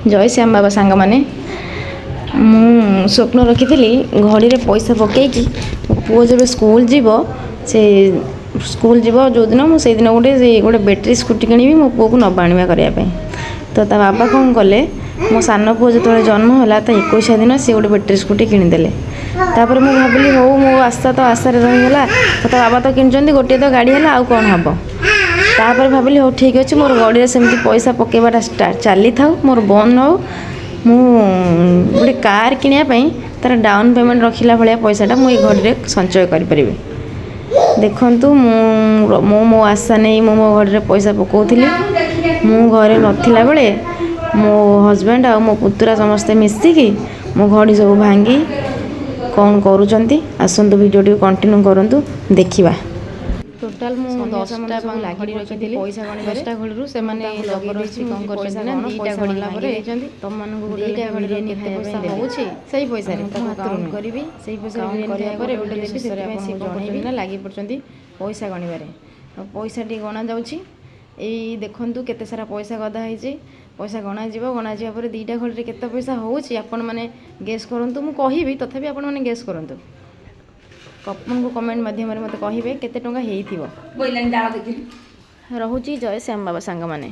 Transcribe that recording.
जय श्याम बाबा सांग मैंने मु स्वप्न रखी घड़ी रे पैसा पकईकि पुओ जब स्कूल जीव से स्कूल जीव जो दिन मुझे दिन गोटे गोटे बैटेरी स्कूटी किणी मो पुओ को नवा आनिबा करने तो ता बाबा कौन कले मो सान पुओ जो जन्म है 21 दिन सी गोटे बैटेरी स्कूटी किणीदे तापर मुझे भाविली हो मो आशा तो आशार रहीगला तो ता बाबा तो किणुंट गोटे तो गाड़ी है आउ कौन हम तापर भाविली हो ठीक अच्छे मोर गड़ी सेमती पैसा पकेबाटा चली था मोर बंद हो मु गोटे कार किनापी तार डाउन पेमेंट रखिला भाया पैसाटा मुझे घड़ी संचय करें देखु मो आशा नहीं मो घड़ी पैसा पकाउली मु घरे नथिला बेले मो हजबैंड आ मो पुतुरा समस्ते मिसिकी मो घड़ी सब भांगी कौन करुँच आसतु भिडियो कंटिन्यू करूँ देखा टोटाल मु 10टा लागी रखी पैसा गणी 10टा घड़ी से माने जबरदस्ती कौन करछन ना 2टा घड़ी लागे तुम मानू गोटे बिरयानी पैसा होउछि सही पैसा रे काउंट करबी सही पैसा बिरयानी करे गोटे देबी से पैसा जणैबी ना लागी पड़छंती पैसा गणिबारे पैसा टी गणा जाउछि एई देखंतु केते सारा पैसा गदा हैछि पैसा गणा जिबा पर 2टा घड़ी रे केते पैसा होउछि आपण माने गेस करंतु मु कहिबी तथापि आपण माने गेस करंतु को कमेंट माध्यम मत कहे केते टंका हेइथिबो रहुची जय श्याम बाबा सांग माने।